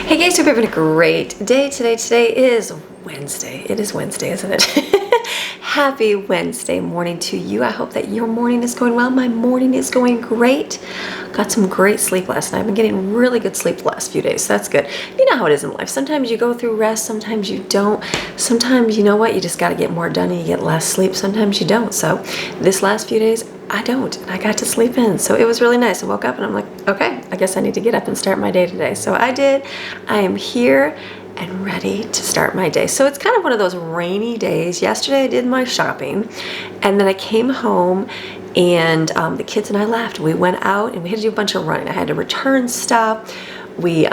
Hey guys, hope you're having a great day today. Today is Wednesday. It is Wednesday, isn't it? Happy Wednesday morning to you. I hope that your morning is going well. My morning is going great. Got some great sleep last night. I've been getting really good sleep the last few days, so that's good. You know how it is in life. Sometimes you go through rest, sometimes you don't. Sometimes, you know what, you just got to get more done and you get less sleep. Sometimes you don't. So this last few days, I don't, and I got to sleep in, so it was really nice. I woke up and I'm like, okay, I guess I need to get up and start my day today. So I did. I am here and ready to start my day. So it's kind of one of those rainy days. Yesterday I did my shopping, and then I came home and the kids and I left. We went out and we had to do a bunch of running. I had to return stuff. We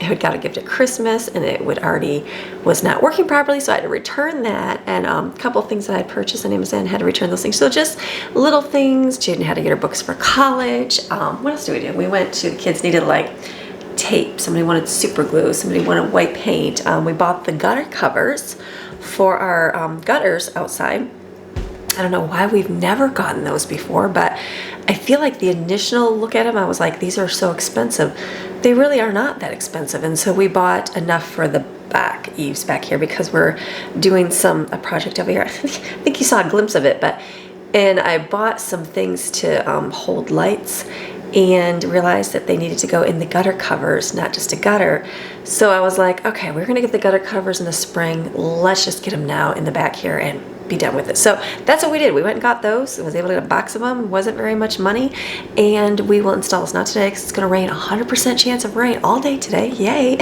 had got a gift at Christmas and it was not working properly, so I had to return that, and a couple of things that I had purchased on Amazon, had to return those things. So just little things. Jaden had to get her books for college. What else do we do? We went to, the kids needed like tape, somebody wanted super glue, somebody wanted white paint. We bought the gutter covers for our gutters outside. I don't know why we've never gotten those before, but I feel like the initial look at them, I was like, these are so expensive. They really are not that expensive. And so we bought enough for the back, eaves back here, because we're doing a project over here. I think you saw a glimpse of it, and I bought some things to hold lights, and realized that they needed to go in the gutter covers, not just a gutter. So I was like, okay, we're gonna get the gutter covers in the spring. Let's just get them now in the back here and be done with it. So that's what we did. We went and got those. I was able to get a box of them. Wasn't very much money. And we will install this, not today because it's gonna rain, 100% chance of rain all day today, yay.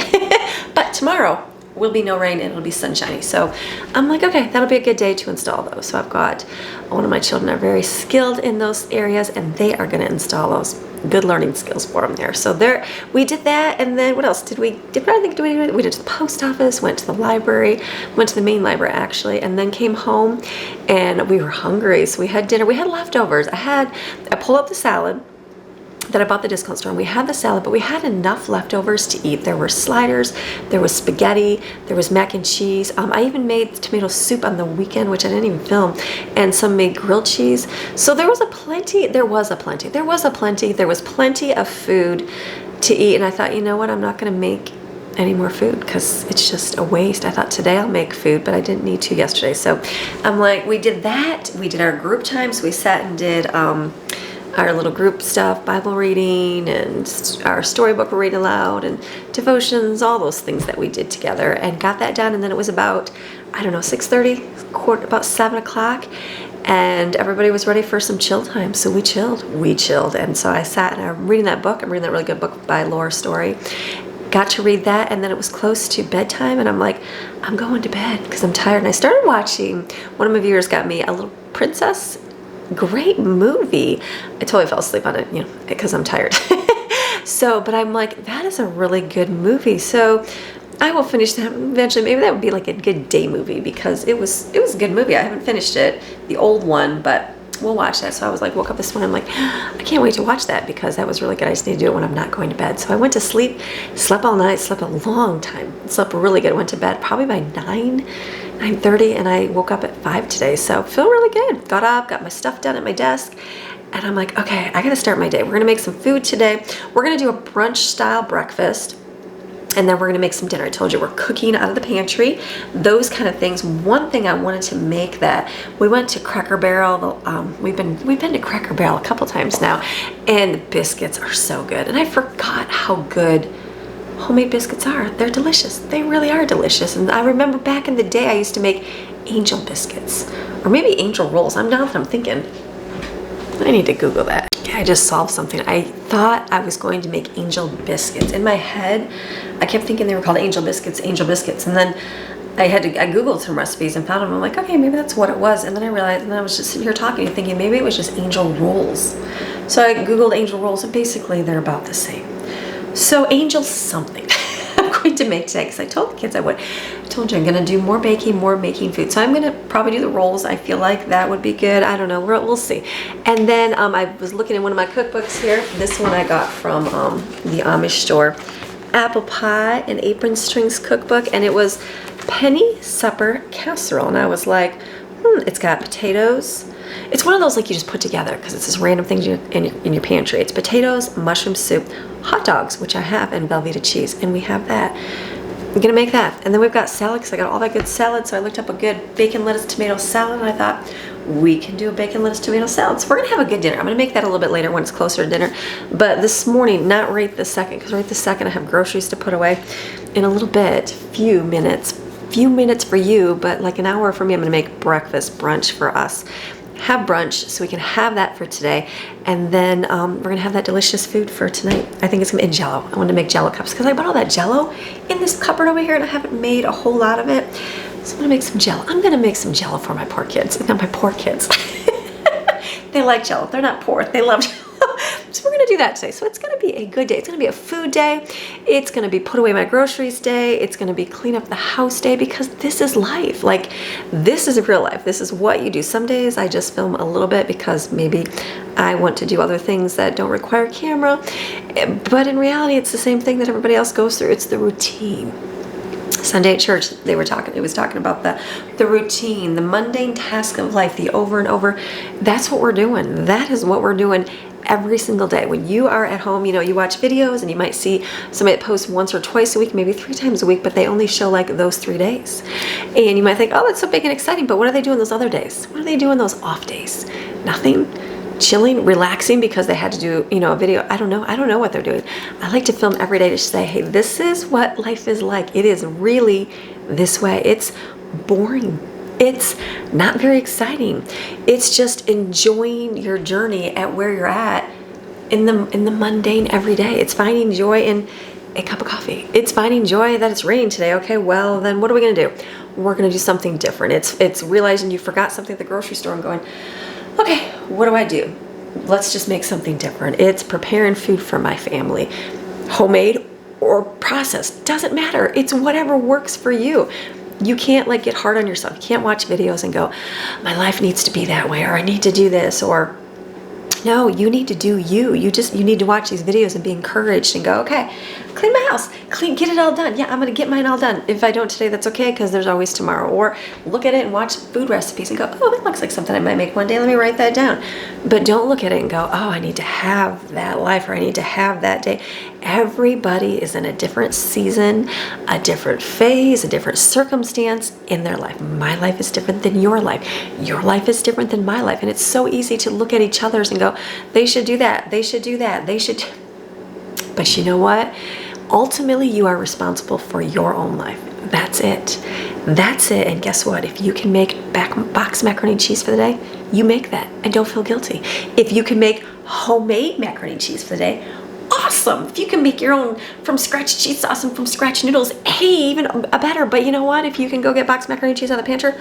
But tomorrow will be no rain and it'll be sunshiny. So I'm like, okay, that'll be a good day to install those. So I've got, one of my children are very skilled in those areas, and they are gonna install those. Good learning skills for them there. So we did that, and then what else did we do? We did to the post office, went to the library, went to the main library actually, and then came home, and we were hungry, so we had dinner. We had leftovers. I pulled up the salad that I bought at the discount store, and we had the salad, but we had enough leftovers to eat. There were sliders, there was spaghetti, there was mac and cheese. I even made tomato soup on the weekend, which I didn't even film, and some made grilled cheese. So there was plenty of food to eat, and I thought, you know what, I'm not gonna make any more food because it's just a waste. I thought today I'll make food, but I didn't need to yesterday. So I'm like, we did that. We did our group time, so we sat and did our little group stuff, Bible reading, and our storybook reading aloud, and devotions, all those things that we did together, and got that done. And then it was about, I don't know, 6:30, about 7 o'clock, and everybody was ready for some chill time. So we chilled. And so I sat and I'm reading that book. I'm reading that really good book by Laura Story. Got to read that, and then it was close to bedtime, and I'm like, I'm going to bed because I'm tired. And I started watching, one of my viewers got me A Little Princess. Great movie. I totally fell asleep on it, you know, because I'm tired. So, but I'm like, that is a really good movie. So I will finish that eventually. Maybe that would be like a good day movie, because it was a good movie. I haven't finished it, the old one, but we'll watch that. So I was like, woke up this morning, I'm like, I can't wait to watch that because that was really good. I just need to do it when I'm not going to bed. So I went to sleep, slept all night, slept a long time, slept really good. Went to bed probably by 9:30, and I woke up at 5 today. So feel really good. Got up, got my stuff done at my desk, and I'm like, okay, I gotta start my day. We're gonna make some food today. We're gonna do a brunch style breakfast, and then we're gonna make some dinner. I told you we're cooking out of the pantry, those kind of things. One thing I wanted to make, that we went to Cracker Barrel. We've been to Cracker Barrel a couple times now, and the biscuits are so good. And I forgot how good homemade biscuits are. They're delicious. They really are delicious. And I remember back in the day, I used to make angel biscuits, or maybe angel rolls. Now that I'm thinking, I need to Google that. Okay, I just solved something. I thought I was going to make angel biscuits. In my head, I kept thinking they were called angel biscuits. And then I Googled some recipes and found them. I'm like, okay, maybe that's what it was. And then I realized, and I was just sitting here talking and thinking, maybe it was just angel rolls. So I Googled angel rolls, and basically they're about the same. So angel something I'm going to make today, because I told the kids I would. I told you I'm going to do more baking, more making food. So I'm going to probably do the rolls. I feel like that would be good. I don't know. We'll see. And then I was looking at one of my cookbooks here. This one I got from the Amish store. Apple Pie and Apron Strings cookbook. And it was Penny Supper Casserole. And I was like, it's got potatoes, It's one of those like you just put together because it's just random things in your pantry. It's potatoes, mushroom soup, hot dogs, which I have, and Velveeta cheese, and we have that. I'm gonna make that. And then we've got salad because I got all that good salad, so I looked up a good bacon, lettuce, tomato salad, and I thought we can do a bacon, lettuce, tomato salad. So we're gonna have a good dinner. I'm gonna make that a little bit later when it's closer to dinner. But this morning, not right this second, because right this second I have groceries to put away. In a little bit, few minutes for you, but like an hour for me, I'm gonna make breakfast, brunch for us. Have brunch so we can have that for today, and then we're gonna have that delicious food for tonight. I think it's gonna be Jello. I want to make Jello cups because I bought all that Jello in this cupboard over here and I haven't made a whole lot of it. So I'm gonna make some Jello. I'm gonna make some Jello for my poor kids. Not my poor kids. They like Jello. They're not poor. They love Jello. So we're gonna do that today. So it's gonna be a good day. It's gonna be a food day. It's gonna be put away my groceries day. It's gonna be clean up the house day, because this is life. Like, this is real life. This is what you do. Some days I just film a little bit because maybe I want to do other things that don't require camera. But in reality, it's the same thing that everybody else goes through. It's the routine. Sunday at church, it was talking about the routine, the mundane task of life, the over and over. That's what we're doing. That is what we're doing every single day. When you are at home, you know, you watch videos and you might see somebody that posts once or twice a week, maybe 3 times a week, but they only show like those 3 days. And you might think, oh, that's so big and exciting, but what are they doing those other days? What are they doing those off days? Nothing. Chilling, relaxing because they had to do, you know, a video. I don't know what they're doing. I like to film every day to say, hey, this is what life is like. It is really this way. It's boring. It's not very exciting. It's just enjoying your journey at where you're at in the mundane every day. It's finding joy in a cup of coffee. It's finding joy that it's raining today. Okay, well then what are we gonna do? We're gonna do something different. It's realizing you forgot something at the grocery store and going, okay, what do I do? Let's just make something different. It's preparing food for my family, homemade or processed, doesn't matter. It's whatever works for you. You can't like get hard on yourself. You can't watch videos and go, my life needs to be that way, or I need to do this, or no, you need to do you. You need to watch these videos and be encouraged and go, okay, clean my house, get it all done. Yeah, I'm gonna get mine all done. If I don't today, that's okay, because there's always tomorrow. Or look at it and watch food recipes and go, oh, that looks like something I might make one day. Let me write that down. But don't look at it and go, oh, I need to have that life, or I need to have that day. Everybody is in a different season, a different phase, a different circumstance in their life. My life is different than your life. Your life is different than my life. And it's so easy to look at each other's and go, they should do that, they should do that, they should. But you know what? Ultimately, you are responsible for your own life. That's it. That's it. And guess what? If you can make box macaroni and cheese for the day, you make that and don't feel guilty. If you can make homemade macaroni and cheese for the day, awesome. If you can make your own from scratch cheese sauce and from scratch noodles, hey, even better. But you know what? If you can go get box macaroni and cheese out of the pantry,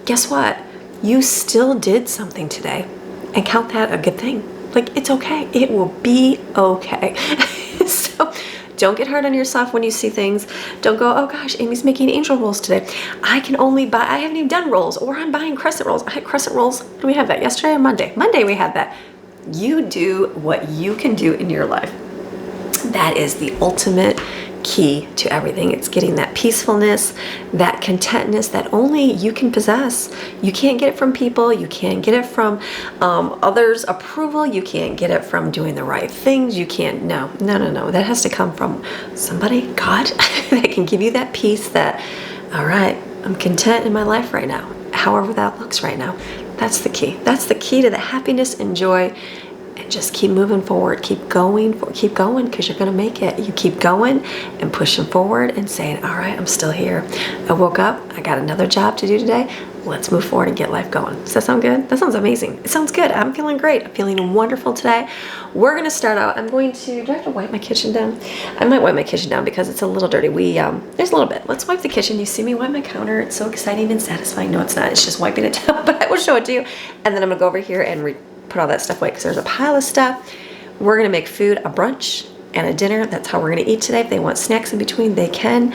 guess what? You still did something today, and count that a good thing. Like, it's okay. It will be okay. So don't get hard on yourself when you see things. Don't go, oh gosh, Amy's making angel rolls today. I can only buy, I haven't even done rolls, or I'm buying crescent rolls. I had crescent rolls. Do we have that yesterday or Monday? Monday we had that. You do what you can do in your life. That is the ultimate key to everything. It's getting that peacefulness, that contentness that only you can possess. You can't get it from people. You can't get it from others' approval. You can't get it from doing the right things. You can't, no. That has to come from somebody, God, that can give you that peace that, all right, I'm content in my life right now, however that looks right now. That's the key. That's the key to the happiness and joy. And just keep moving forward, keep going, because you're gonna make it. You keep going and pushing forward and saying, all right, I'm still here. I woke up, I got another job to do today. Let's move forward and get life going. Does that sound good? That sounds amazing. It sounds good. I'm feeling great. I'm feeling wonderful today. We're gonna start out. I'm going to, do I have to wipe my kitchen down? I might wipe my kitchen down because it's a little dirty. There's a little bit. Let's wipe the kitchen. You see me wipe my counter. It's so exciting and satisfying. No, it's not. It's just wiping it down, but I will show it to you. And then I'm gonna go over here and put all that stuff away because there's a pile of stuff. We're gonna make food a brunch and a dinner. That's how we're gonna eat today. If they want snacks in between, they can.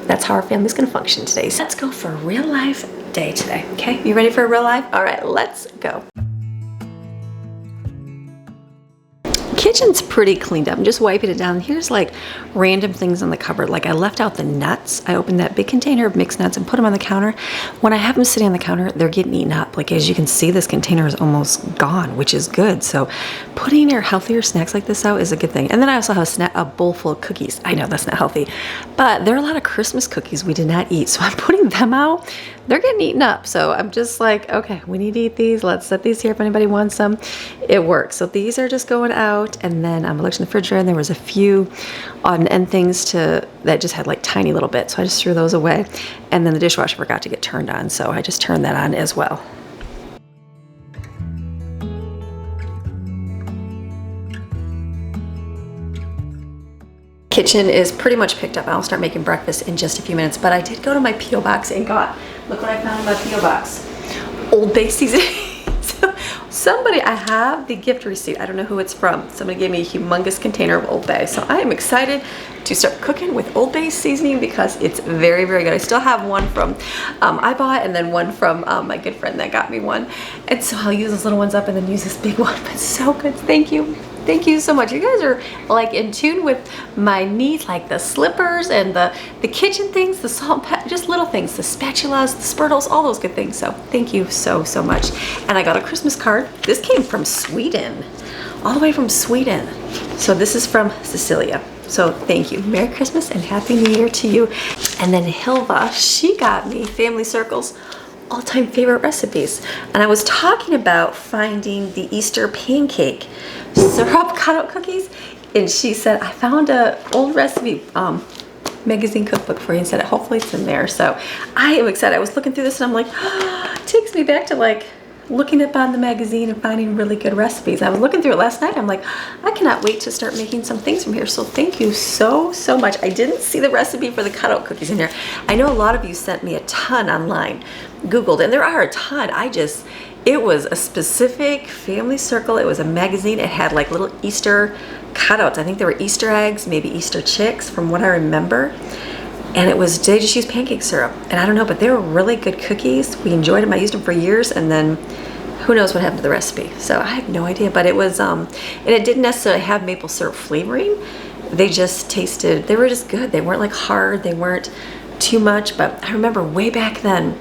That's how our family's gonna function today. So let's go for a real life day today, okay? You ready for a real life? All right, let's go. kitchen's pretty cleaned up. I'm just wiping it down. Here's like random things on the cupboard. Like I left out the nuts. I opened that big container of mixed nuts and put them on the counter. When I have them sitting on the counter, they're getting eaten up. Like as you can see, this container is almost gone, which is good. So putting your healthier snacks like this out is a good thing. And then I also have a bowl full of cookies. I know that's not healthy, but there are a lot of Christmas cookies we did not eat. So I'm putting them out. They're getting eaten up. So I'm just like, okay, we need to eat these. Let's set these here if anybody wants some. It works. So these are just going out. And then I looked in the refrigerator and there was a few odd end things that just had like tiny little bits. So I just threw those away. And then the dishwasher forgot to get turned on. So I just turned that on as well. Kitchen is pretty much picked up. I'll start making breakfast in just a few minutes, but I did go to my P.O. box and look what I found in my P.O. box. Old Bay seasoning. So I have the gift receipt. I don't know who it's from. Somebody gave me a humongous container of Old Bay. So I am excited to start cooking with Old Bay seasoning because it's very, very good. I still have one from I bought, and then one from my good friend that got me one. And so I'll use those little ones up and then use this big one. But so good. Thank you. Thank you so much. You guys are like in tune with my needs, like the slippers and the kitchen things, the salt and pepper, just little things, the spatulas, the spurtles, all those good things. So thank you so, so much. And I got a Christmas card. This came from Sweden, all the way from Sweden. So this is from Cecilia. So thank you. Merry Christmas and Happy New Year to you. And then Hilva, she got me Family Circle's all-time favorite recipes. And I was talking about finding the Easter pancake syrup cutout cookies, and she said, I found a old recipe magazine cookbook for you and said hopefully it's in there. So I am excited. I was looking through this and I'm like, it takes me back to like looking up on the magazine and finding really good recipes. I was looking through it last night. I'm like, I cannot wait to start making some things from here. So thank you so, so much. I didn't see the recipe for the cutout cookies in there. I know a lot of you sent me a ton online, Googled, and there are a ton. It was a specific Family Circle. It was a magazine. It had like little Easter cutouts. I think there were Easter eggs, maybe Easter chicks from what I remember. And they just used pancake syrup. And I don't know, but they were really good cookies. We enjoyed them. I used them for years, and then who knows what happened to the recipe. So I have no idea, but it was, and it didn't necessarily have maple syrup flavoring. They just tasted, they were just good. They weren't like hard. They weren't too much, but I remember way back then,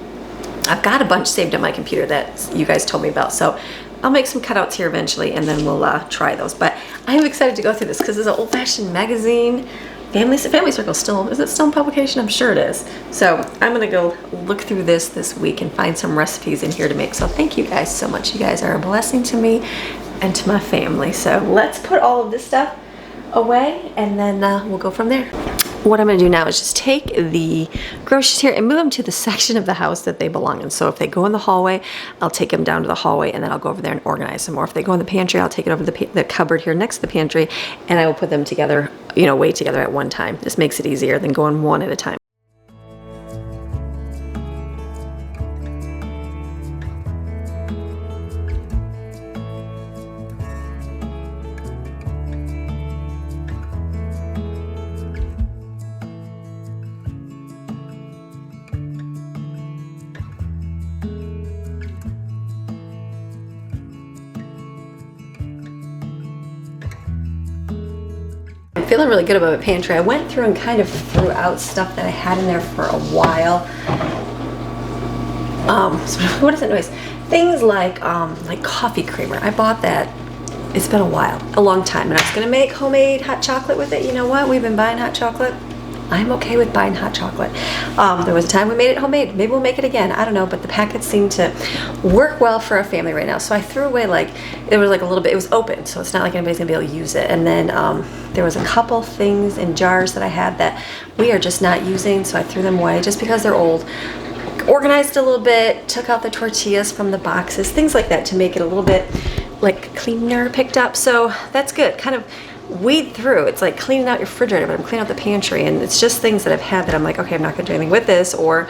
I've got a bunch saved on my computer that you guys told me about. So I'll make some cutouts here eventually, and then we'll try those. But I'm excited to go through this because it's an old-fashioned magazine. Family Circle is it still in publication? I'm sure it is. So I'm gonna go look through this week and find some recipes in here to make. So thank you guys so much. You guys are a blessing to me and to my family. So let's put all of this stuff away, and then we'll go from there. What I'm going to do now is just take the groceries here and move them to the section of the house that they belong in. So if they go in the hallway, I'll take them down to the hallway, and then I'll go over there and organize them. Or if they go in the pantry, I'll take it over to the cupboard here next to the pantry, and I will put them together, way together at one time. This makes it easier than going one at a time. I'm feeling really good about my pantry. I went through and kind of threw out stuff that I had in there for a while. What is that noise? Things like coffee creamer. I bought that. It's been a while, a long time, and I was gonna make homemade hot chocolate with it. You know what? We've been buying hot chocolate. I'm okay with buying hot chocolate. There was a time we made it homemade. Maybe we'll make it again. I don't know, but the packets seem to work well for our family right now. So I threw away it was like a little bit, it was open, so it's not like anybody's gonna be able to use it. And then there was a couple things in jars that I had that we are just not using, so I threw them away just because they're old. Organized a little bit, took out the tortillas from the boxes, things like that to make it a little bit like cleaner picked up. So that's good. Kind of weed through. It's like cleaning out your refrigerator, but I'm cleaning out the pantry, and it's just things that I've had that I'm like, okay, I'm not gonna do anything with this, or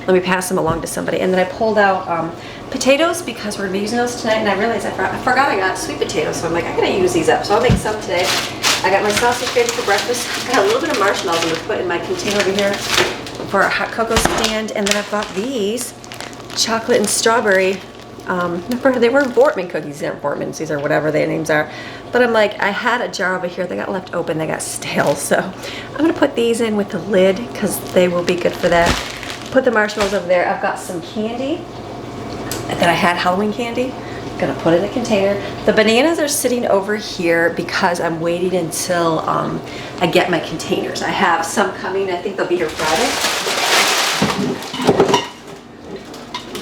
let me pass them along to somebody. And then I pulled out potatoes because we're gonna be using those tonight, and I realized I forgot I got sweet potatoes, so I'm like, I gotta use these up. So I'll make some today. I got my sausage gravy for breakfast. I've got a little bit of marshmallows I'm gonna put in my container over here for a hot cocoa stand, and then I've got these chocolate and strawberry Remember, they were Bortman cookies. These aren't Bortmans, these are whatever their names are. But I'm like, I had a jar over here. They got left open. They got stale. So I'm going to put these in with the lid because they will be good for that. Put the marshmallows over there. I've got some candy that I had, Halloween candy. I'm going to put it in a container. The bananas are sitting over here because I'm waiting until I get my containers. I have some coming. I think they'll be here Friday.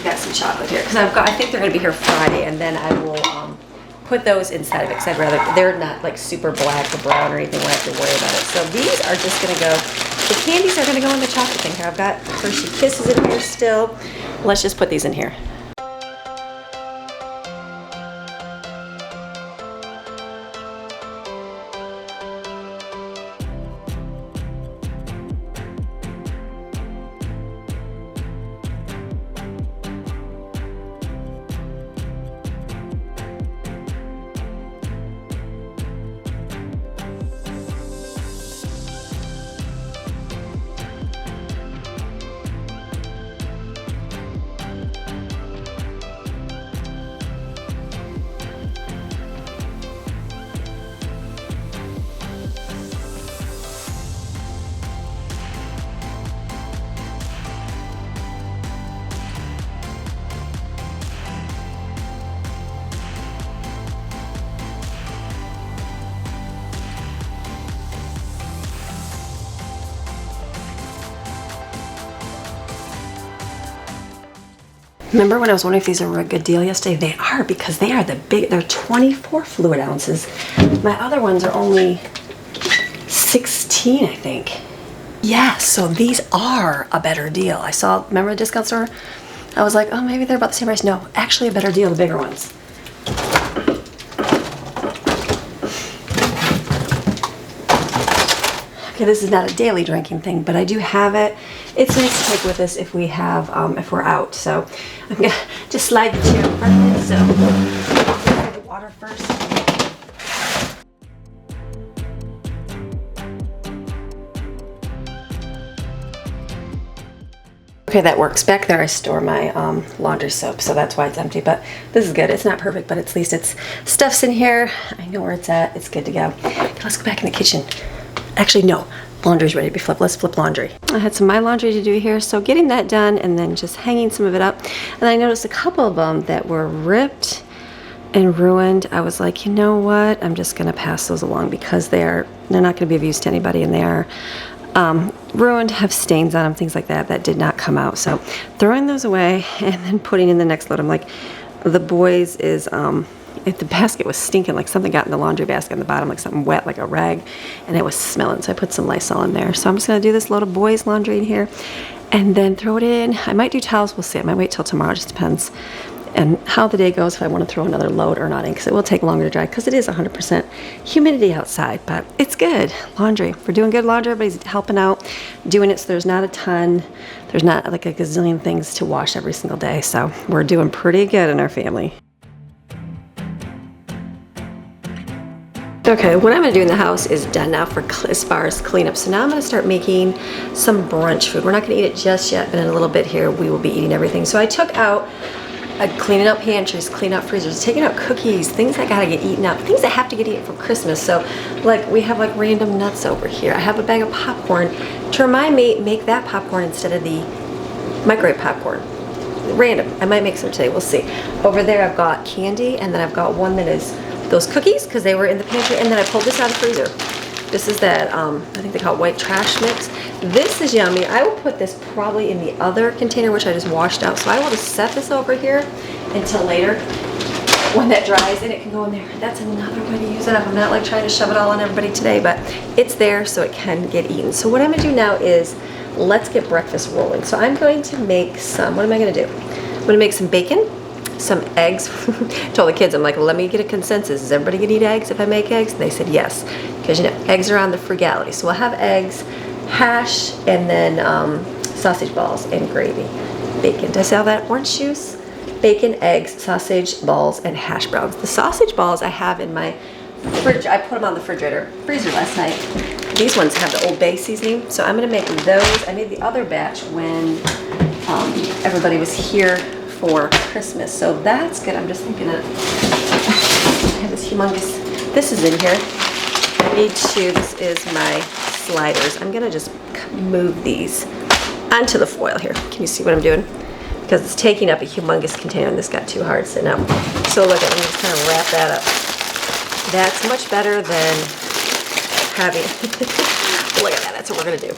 Got some chocolate here because I think they're going to be here Friday, and then I will put those inside of it because I'd rather, they're not like super black or brown or anything where I have to worry about it. So these are just going to go, the candies are going to go in the chocolate thing here. I've got Hershey Kisses in here still. Let's just put these in here. Remember when I was wondering if these are a good deal yesterday? They are, because they are they're 24 fluid ounces. My other ones are only 16, I think. Yeah, so these are a better deal. I saw, remember the discount store? I was like, oh, maybe they're about the same price. No, actually a better deal, the bigger ones. Okay, this is not a daily drinking thing, but I do have it. It's nice to take with us if we have, if we're out. So I'm gonna just slide the chair in front of it. So I'll pour the water first. Okay, that works. Back there I store my laundry soap, so that's why it's empty, but this is good. It's not perfect, but at least it's stuff's in here. I know where it's at. It's good to go. Okay, let's go back in the kitchen. Actually, no, laundry's ready to be flipped. Let's flip laundry. I had some of my laundry to do here, so getting that done and then just hanging some of it up. And I noticed a couple of them that were ripped and ruined. I was like, you know what? I'm just gonna pass those along because they're not gonna be of use to anybody, and they are ruined, have stains on them, things like that, that did not come out. So throwing those away and then putting in the next load. I'm like, the boys is, if the basket was stinking, like something got in the laundry basket on the bottom, like something wet, like a rag, and it was smelling. So I put some Lysol in there. So I'm just gonna do this load of boys' laundry in here and then throw it in. I might do towels, we'll see. I might wait till tomorrow, just depends. And how the day goes, if I want to throw another load or not in, because it will take longer to dry because it is 100% humidity outside, but it's good. Laundry, we're doing good laundry. Everybody's helping out, doing it, so there's not a ton. There's not like a gazillion things to wash every single day, so we're doing pretty good in our family. Okay, what I'm gonna do in the house is done now for as far as cleanup. So now I'm gonna start making some brunch food. We're not gonna eat it just yet, but in a little bit here, we will be eating everything. So I took out, cleaning out pantries, cleaning out freezers, taking out cookies, things that gotta get eaten up, things that have to get eaten for Christmas. So like we have like random nuts over here. I have a bag of popcorn. To remind me, make that popcorn instead of the microwave popcorn. Random, I might make some today, we'll see. Over there I've got candy, and then I've got one that is those cookies because they were in the pantry, and then I pulled this out of the freezer. This is that, I think they call it white trash mix. This is yummy. I will put this probably in the other container, which I just washed out. So I will just set this over here until later when that dries, and it can go in there. That's another way to use it up. I'm not like trying to shove it all on everybody today, but it's there so it can get eaten. So what I'm gonna do now is let's get breakfast rolling. So I'm going to make some, what am I gonna do? I'm gonna make some bacon, some eggs. Told the kids, I'm like, well, let me get a consensus. Is everybody gonna eat eggs if I make eggs? And they said yes, because you know, eggs are on the frugality. So we'll have eggs, hash, and then sausage balls and gravy. Bacon, did I say all that? Orange juice, bacon, eggs, sausage balls, and hash browns. The sausage balls I have in my fridge. I put them on the freezer last night. These ones have the Old Bay seasoning, so I'm gonna make those. I made the other batch when everybody was here for Christmas. So that's good. I'm just thinking of, I have this humongous, this is in here. I need to, this is my sliders. I'm gonna just move these onto the foil here. Can you see what I'm doing? Because it's taking up a humongous container and this got too hard sitting up. So look, I'm just kind of wrap that up. That's much better than having, look at that, that's what we're gonna do.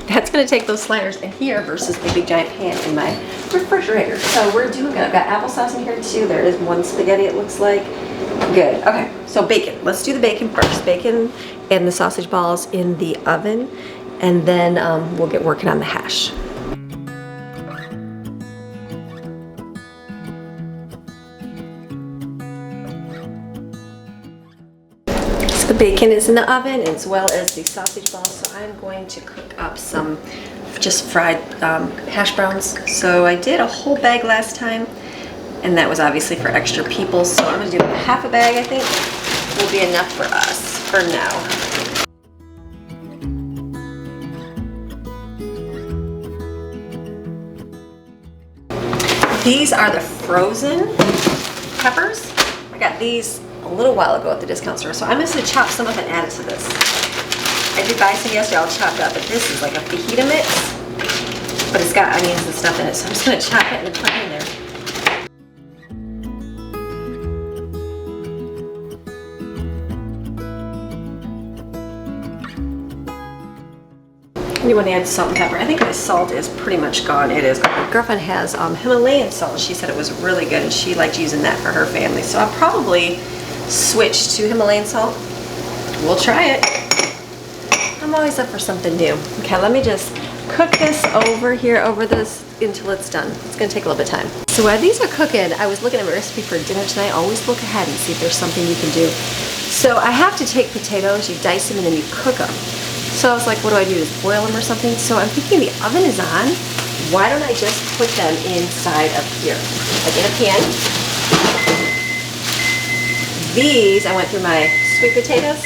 That's gonna take those sliders in here versus the big giant pan in my refrigerator. So we're doing good. I've got applesauce in here too. There is one spaghetti, it looks like. Good, okay, so bacon. Let's do the bacon first. Bacon and the sausage balls in the oven, and then we'll get working on the hash. The bacon is in the oven as well as the sausage balls, so I'm going to cook up some just fried hash browns. So I did a whole bag last time, and that was obviously for extra people, so I'm going to do half a bag. I think will be enough for us for now. These are the frozen peppers. I got these a little while ago at the discount store, so I'm just going to chop some of it and add it to this. I did buy some yesterday all chopped up, but this is like a fajita mix, but it's got onions and stuff in it, so I'm just going to chop it and put it in there. You want to add salt and pepper. I think my salt is pretty much gone. It is gone. My girlfriend has Himalayan salt. She said it was really good and she liked using that for her family. So I'll probably switch to Himalayan salt. We'll try it. I'm always up for something new. Okay, let me just cook this over this until it's done. It's gonna take a little bit of time. So while these are cooking, I was looking at my recipe for dinner tonight. Always look ahead and see if there's something you can do. So I have to take potatoes, you dice them and then you cook them. So I was like, what do I do, just boil them or something? So I'm thinking the oven is on. Why don't I just put them inside of here? Like in a pan. These, I went through my sweet potatoes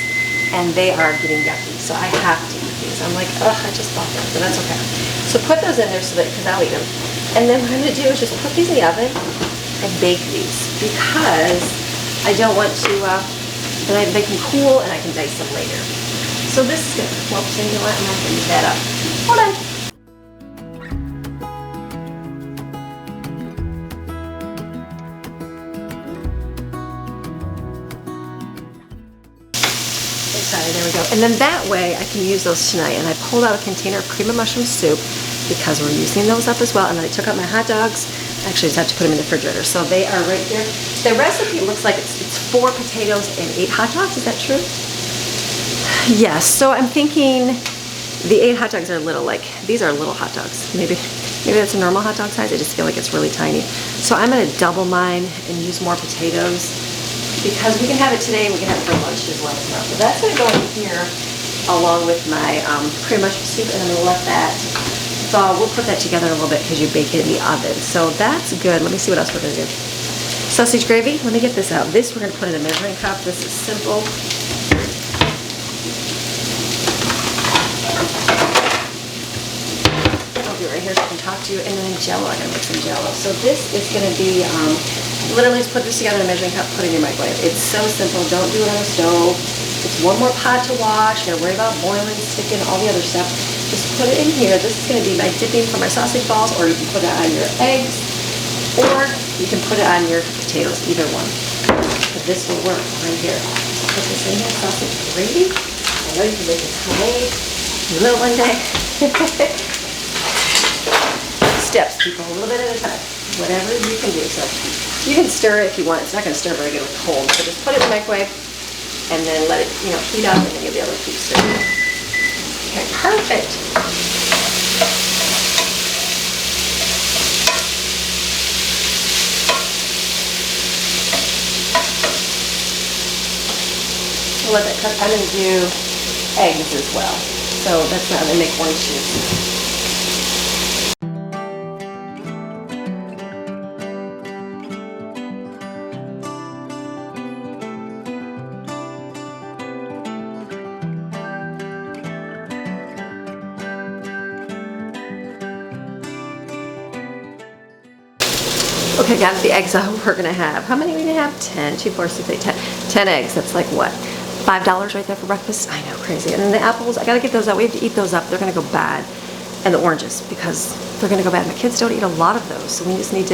and they are getting yucky. So I have to eat these. I'm like, ugh, I just bought them, but that's okay. So put those in there so that, because I'll eat them. And then what I'm gonna do is just put these in the oven and bake these because I don't want to, they can cool and I can dice them later. So this is good. Well, so you know what? I'm not going to use that up. Hold on. Sorry, there we go. And then that way I can use those tonight. And I pulled out a container of cream of mushroom soup because we're using those up as well. And then I took out my hot dogs. Actually, I just have to put them in the refrigerator. So they are right there. The recipe looks like it's 4 potatoes and 8 hot dogs. Is that true? Yes, so I'm thinking the 8 hot dogs are little, like these are little hot dogs. Maybe that's a normal hot dog size. I just feel like it's really tiny. So I'm gonna double mine and use more potatoes because we can have it today and we can have it for lunch as well tomorrow. So that's gonna go in here along with my cream mushroom soup, and I'm gonna let that thaw. We'll put that together in a little bit because you bake it in the oven. So that's good. Let me see what else we're gonna do. Sausage gravy, let me get this out. This we're gonna put in a measuring cup. This is simple. Right here so I can talk to you, and then Jello, I'm gonna make some Jello. So this is gonna be, literally just put this together in a measuring cup, put it in your microwave. It's so simple, don't do it on the stove. It's one more pot to wash, you gotta worry about boiling, sticking, all the other stuff. Just put it in here. This is gonna be my dipping for my sausage balls, or you can put it on your eggs, or you can put it on your potatoes, either one. But this will work right here. Put this in here, sausage gravy. I know you can make this homemade. You will one day. Steps, people, a little bit at a time. Whatever you can do. So you can stir it if you want. It's not going to stir very good with cold. So just put it in the microwave and then let it, heat up, and then you'll be able to keep stirring. Okay, perfect. We'll let that cook. I'm going to do eggs as well. So that's not going to make orange juice. Okay, got the eggs that we're gonna have. How many are we gonna have? 10, 2, 4, 6, 8, 10. 10 eggs, that's like what? $5 right there for breakfast? I know, crazy. And then the apples, I gotta get those out. We have to eat those up. They're gonna go bad. And the oranges, because they're gonna go bad. My kids don't eat a lot of those, so we need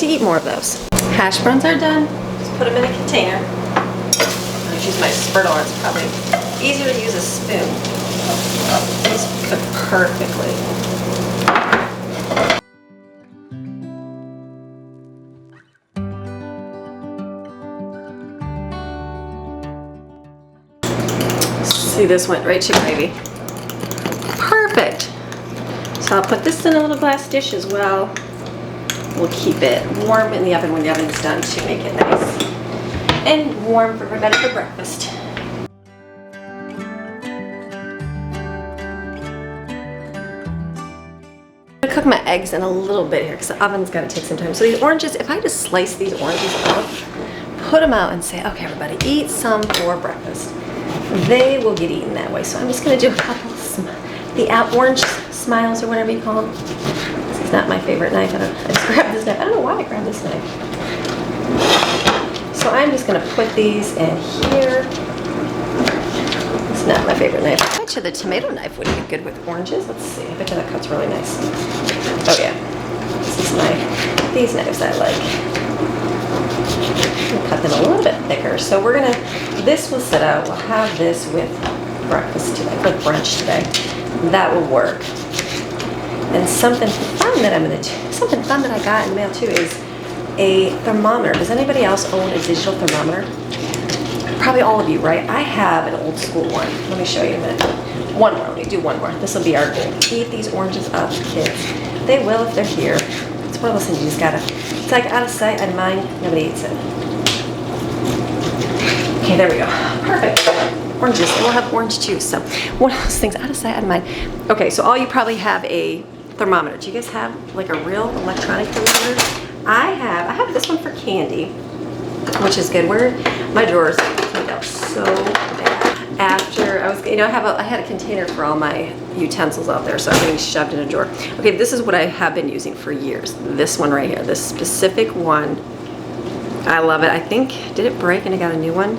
to eat more of those. Hash browns are done. Just put them in a container. I just use my spurtle. It's probably easier to use a spoon. These cook perfectly. See, this went right to gravy. Perfect. So I'll put this in a little glass dish as well. We'll keep it warm in the oven when the oven's done to make it nice and warm for everybody for breakfast. I'm gonna cook my eggs in a little bit here because the oven's gotta take some time. So these oranges, if I just slice these oranges off, put them out and say, okay, everybody, eat some for breakfast. They will get eaten that way. So I'm just gonna do a couple of the orange smiles or whatever you call them. This is not my favorite knife. I just grabbed this knife. I don't know why I grabbed this knife. So I'm just gonna put these in here. It's not my favorite knife. I bet you the tomato knife would be good with oranges. Let's see. I bet you that cuts really nice. Oh yeah. This is these knives I like. We'll cut them a little bit thicker. So we're gonna, this will sit out. We'll have this with breakfast today, with brunch today. That will work. And something fun that I'm gonna do, something fun that I got in the mail too is a thermometer. Does anybody else own a digital thermometer? Probably all of you, right? I have an old school one. Let me show you in a minute. One more, let me do one more. This will be our goal. Eat these oranges up, kids. They will if they're here. It's one of those things you just gotta, it's like out of sight, out of mind, nobody eats it. Okay, there we go. Perfect. Oranges, and we'll have orange juice. So one of those things, out of sight, out of mind. Okay, so all you probably have a thermometer. Do you guys have like a real electronic thermometer? I have this one for candy, which is good. Where my drawers cleaned out so bad. After I was, I had a container for all my utensils out there, so everything's shoved in a drawer. Okay, this is what I have been using for years. This one right here, this specific one. I love it. I think, did it break and I got a new one?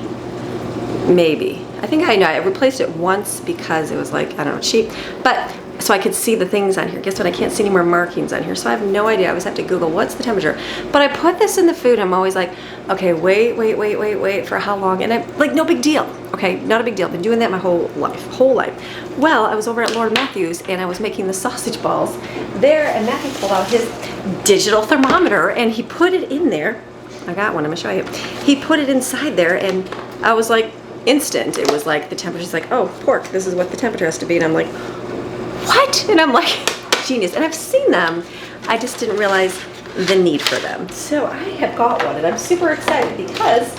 Maybe. I think I know. I replaced it once because it was like, I don't know, cheap. But, so I could see the things on here. Guess what? I can't see any more markings on here. So I have no idea. I always have to Google, what's the temperature? But I put this in the food. I'm always like, okay, wait for how long? And I'm like, no big deal. Okay, not a big deal. I've been doing that my whole life. Well, I was over at Lord Matthew's and I was making the sausage balls there, and Matthew pulled out his digital thermometer and he put it in there. I got one, I'm gonna show you. He put it inside there and I was like, instant. It was like, the temperature's like, oh, pork, this is what the temperature has to be. And I'm like, what? And I'm like, genius. And I've seen them. I just didn't realize the need for them. So I have got one and I'm super excited because,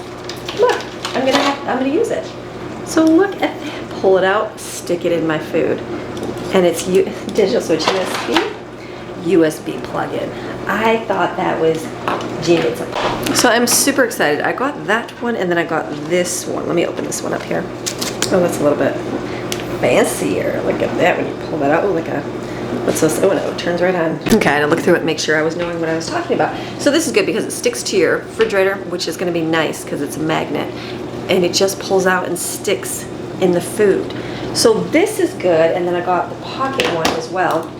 look, I'm gonna use it. So look at that. Pull it out, stick it in my food. And it's digital, so it's USB plug-in. I thought that was genius. So I'm super excited. I got that one and then I got this one. Let me open this one up here. Oh, that's a little bit fancier. Look at that when you pull that out. Oh, like a, what's this? Oh, no, it turns right on. Okay, I had to look through it and make sure I was knowing what I was talking about. So this is good because it sticks to your refrigerator, which is gonna be nice because it's a magnet. And it just pulls out and sticks in the food. So this is good. And then I got the pocket one as well.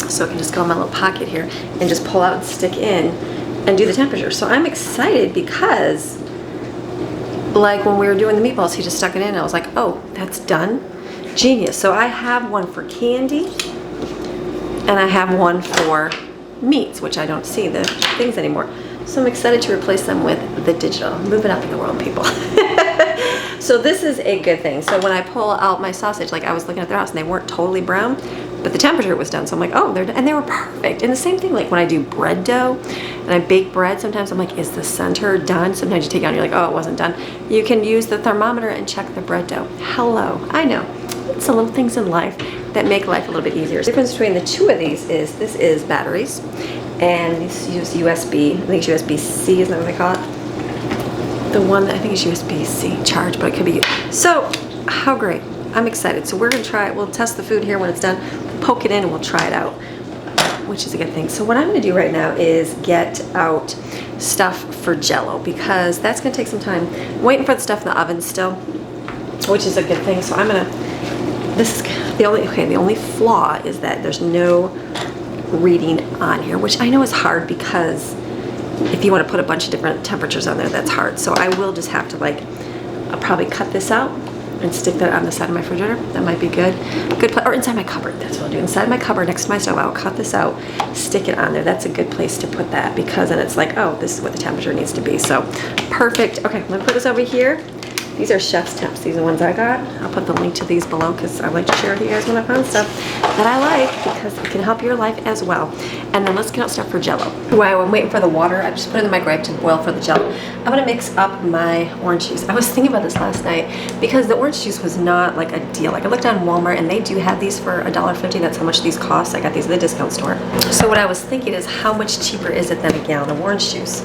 So it can just go in my little pocket here and just pull out and stick in and do the temperature. So I'm excited because, like when we were doing the meatballs, he just stuck it in and I was like, oh, that's done. Genius. So I have one for candy and I have one for meats, which I don't see the things anymore. So I'm excited to replace them with the digital. Moving up in the world, people. So this is a good thing. So when I pull out my sausage, like I was looking at their house and they weren't totally brown, but the temperature was done. So I'm like, oh, they're done. And they were perfect. And the same thing, like when I do bread dough and I bake bread, sometimes I'm like, is the center done? Sometimes you take it out and you're like, oh, it wasn't done. You can use the thermometer and check the bread dough. Hello, I know. It's the little things in life that make life a little bit easier. The difference between the two of these is this is batteries and this use USB. I think it's USB-C, isn't that what they call it? The one that I think is USB-C charge, but it could be. So how great. I'm excited. So we're gonna try it. We'll test the food here when it's done, poke it in and we'll try it out. which is a good thing. So what I'm gonna do right now is get out stuff for Jello because that's gonna take some time. I'm waiting for the stuff in the oven still, which is a good thing. So I'm gonna, this is the only flaw is that there's no reading on here, which I know is hard because if you want to put a bunch of different temperatures on there, that's hard. So I will just have to like, I'll probably cut this out and stick that on the side of my refrigerator. That might be good. Or inside my cupboard, that's what I'll do. Inside my cupboard next to my stove, I'll cut this out, stick it on there. That's a good place to put that because then it's like, oh, this is what the temperature needs to be. So perfect. Okay, I'm gonna put this over here. These are chef's temps. These are the ones I got. I'll put the link to these below because I like to share with you guys when I find stuff that I like because it can help your life as well. And then let's get out stuff for Jello. While I'm waiting for the water, I just put it in the microwave to boil for the Jello. I'm gonna mix up my orange juice. I was thinking about this last night because the orange juice was not like a deal. Like I looked on Walmart and they do have these for $1.50. That's how much these cost. I got these at the discount store. So what I was thinking is how much cheaper is it than a gallon of orange juice?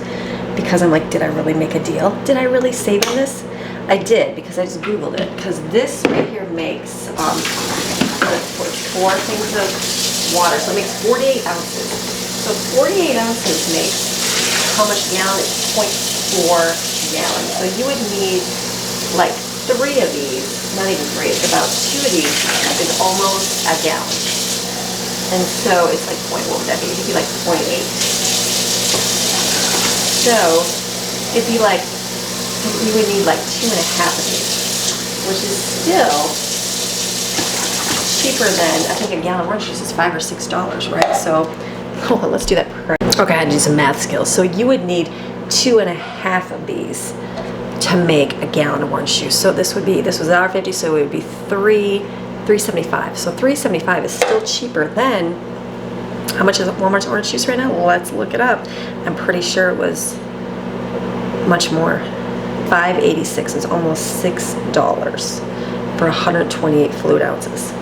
Because I'm like, did I really make a deal? Did I really save on this? I did because I just Googled it. Because this right here makes 4 things of water. So it makes 48 ounces. So 48 ounces makes how much gallon? It's 0.4 gallons. So you would need like 3 of these, not even 3, it's about 2 of these is almost a gallon. And so it's like what would that be? It would be like 0.8. So it'd be like, you would need like 2.5 of these, which is still cheaper than, I think a gallon of orange juice is $5 or $6, right? So, hold on, let's do that. Okay, I had to do some math skills. So you would need 2.5 of these to make a gallon of orange juice. So this was $1.50, so it would be $3.75. So $3.75 is still cheaper than, how much is Walmart's orange juice right now? Well, let's look it up. I'm pretty sure it was much more. $5.86 is almost $6 for 128 fluid ounces.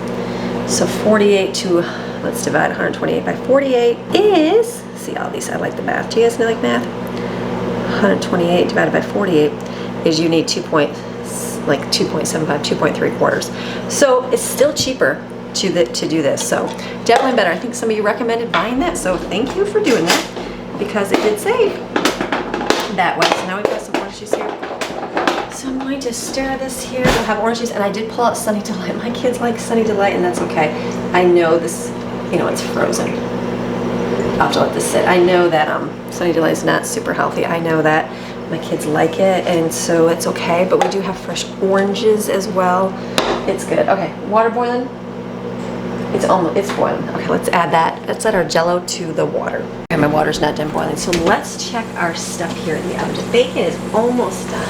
So 48 to, let's divide 128 by 48 is, see all these, I like the math. Do you guys like math? 128 divided by 48 is you need 2.75, 2.3 quarters. So it's still cheaper to do this. So definitely better. I think some of you recommended buying that. So thank you for doing that because it did save that way. So now we've got some orange juice here. So I'm going to stir this here. We'll have orange juice, and I did pull out Sunny Delight. My kids like Sunny Delight, and that's okay. I know this, you know, it's frozen. I'll have to let this sit. I know that Sunny Delight is not super healthy. I know that. My kids like it, and so it's okay. But we do have fresh oranges as well. It's good. Okay, water boiling. It's boiling. Okay, let's add that. Let's add our Jello to the water. Okay, my water's not done boiling. So let's check our stuff here in the oven. The bacon is almost done.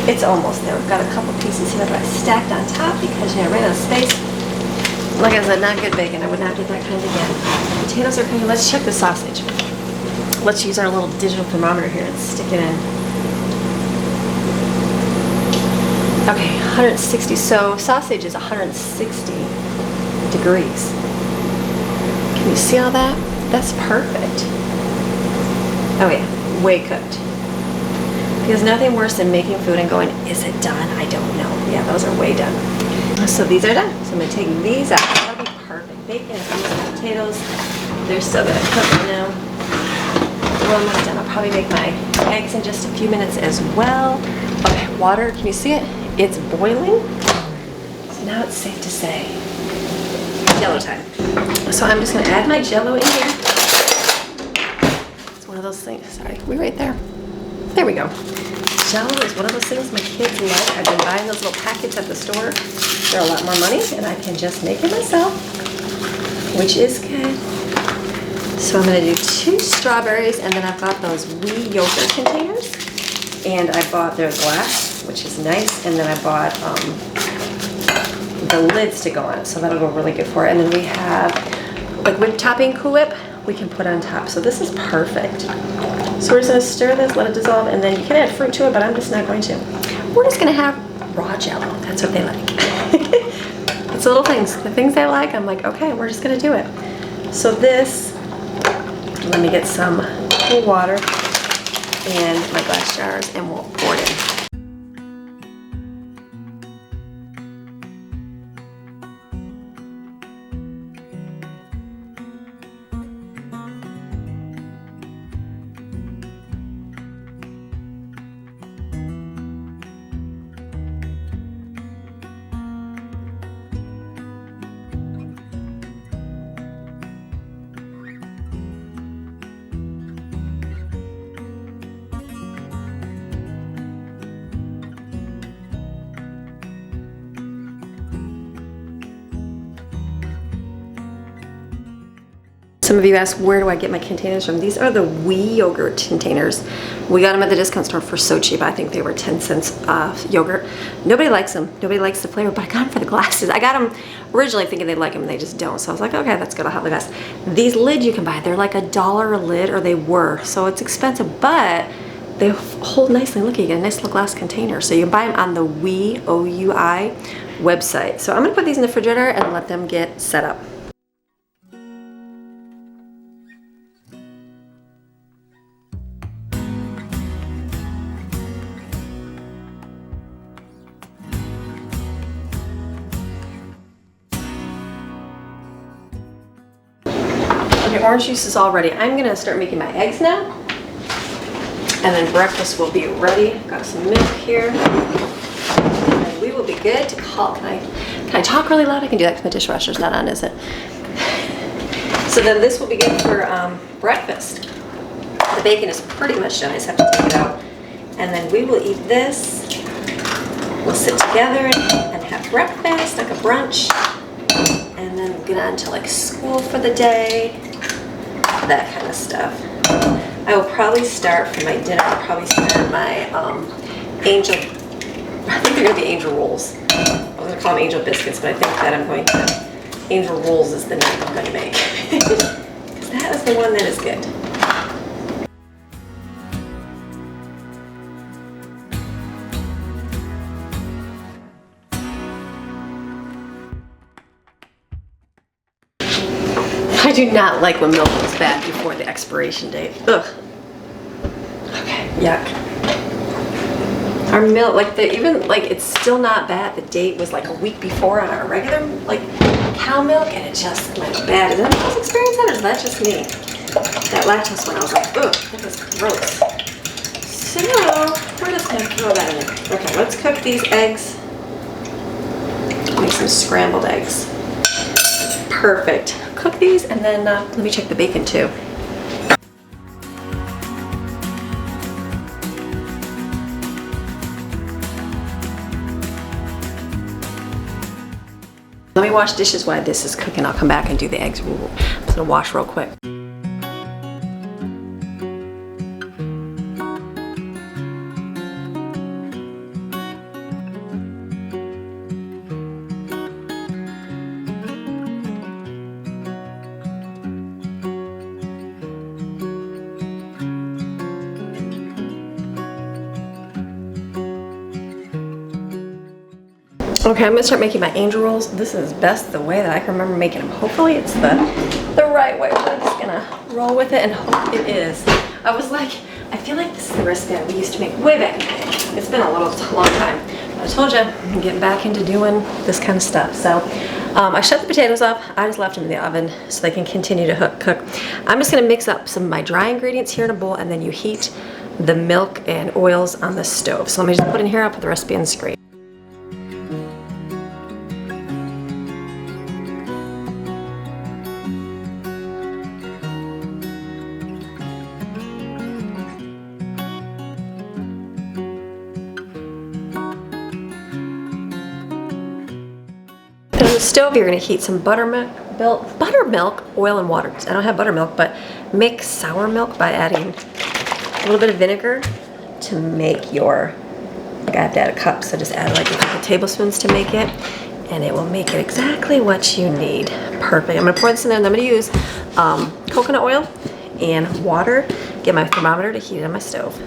It's almost there. We've got a couple pieces here that I stacked on top because I ran out of space. Like I said, not good bacon. I would not do that kind again. Potatoes are cooking. Let's check the sausage. Let's use our little digital thermometer here and stick it in. Okay, 160. So sausage is 160 degrees. Can you see all that? That's perfect. Oh yeah, way cooked. There's nothing worse than making food and going, is it done? I don't know. Yeah, those are way done. So these are done. So I'm gonna take these out. That'll be perfect. Bacon and potatoes, they're still gonna cook now. Well, I'm done. I'll probably make my eggs in just a few minutes as well. Okay, water, can you see it? It's boiling. So now it's safe to say, Jello time. So I'm just gonna add my Jello in here. It's one of those things, sorry, we're right there. There we go. Jello is one of those things my kids like. I've been buying those little packets at the store. They're a lot more money, and I can just make it myself, which is good. So I'm gonna do 2 strawberries, and then I've got those wee yogurt containers, and I bought their glass, which is nice, and then I bought the lids to go on it, so that'll go really good for it. And then we have like whipped topping Cool Whip we can put on top. So this is perfect. So we're just gonna stir this, let it dissolve, and then you can add fruit to it, but I'm just not going to. We're just gonna have raw Jello. That's what they like. It's little things. The things they like, I'm like, okay, we're just gonna do it. So this, let me get some cool water and my glass jars, and we'll pour it in. Some of you asked, where do I get my containers from? These are the wee yogurt containers. We got them at the discount store for so cheap. I think they were 10 cents off yogurt. Nobody likes them. Nobody likes the flavor, but I got them for the glasses. I got them originally thinking they'd like them, and they just don't. So I was like, okay, that's good. I'll have the glass. These lids you can buy, they're like $1 a lid, or they were. So it's expensive, but they hold nicely. Look, you get a nice little glass container. So you can buy them on the WEI, O-U-I website. So I'm gonna put these in the refrigerator and let them get set up. Okay, orange juice is all ready. I'm gonna start making my eggs now. And then breakfast will be ready. Got some milk here. And we will be good to call. Can I talk really loud? I can do that because my dishwasher's not on, is it? So then this will be good for breakfast. The bacon is pretty much done. I just have to take it out. And then we will eat this. We'll sit together and have breakfast, like a brunch. And then we'll get on to like school for the day. That kind of stuff. I will probably start for my dinner. I'll probably start my angel, I think they're going to be angel rolls. I was going to call them angel biscuits, but I think that I'm going to, angel rolls is the name I'm going to make. Because that is the one that is good. I do not like when milk is bad before the expiration date. Ugh. Okay, yuck. Our milk, like it's still not bad. The date was like a week before on our regular, like, cow milk, and it just went bad. Is that y'all's experience that, or is that just me? That lactose one, I was like, ugh, that was gross. So, we're just gonna throw that in there. Okay, let's cook these eggs. Make some scrambled eggs. Perfect. Cook these, and then let me check the bacon too. Let me wash dishes while this is cooking. I'll come back and do the eggs. I'm just gonna wash real quick. Okay, I'm gonna start making my angel rolls. This is best the way that I can remember making them. Hopefully it's the right way. I'm just gonna roll with it and hope it is. I was like, I feel like this is the recipe that we used to make way back in the day. It's been a long time. I told you, I'm getting back into doing this kind of stuff. So I shut the potatoes off. I just left them in the oven so they can continue to cook. I'm just gonna mix up some of my dry ingredients here in a bowl, and then you heat the milk and oils on the stove. So let me just put it in here. I'll put the recipe on the screen. On the stove, you're going to heat some buttermilk, oil, and water. I don't have buttermilk, but make sour milk by adding a little bit of vinegar to make your, like I have to add a cup, so just add like a couple tablespoons to make it, and it will make it exactly what you need. Perfect. I'm going to pour this in there, and I'm going to use coconut oil and water, get my thermometer to heat it on my stove.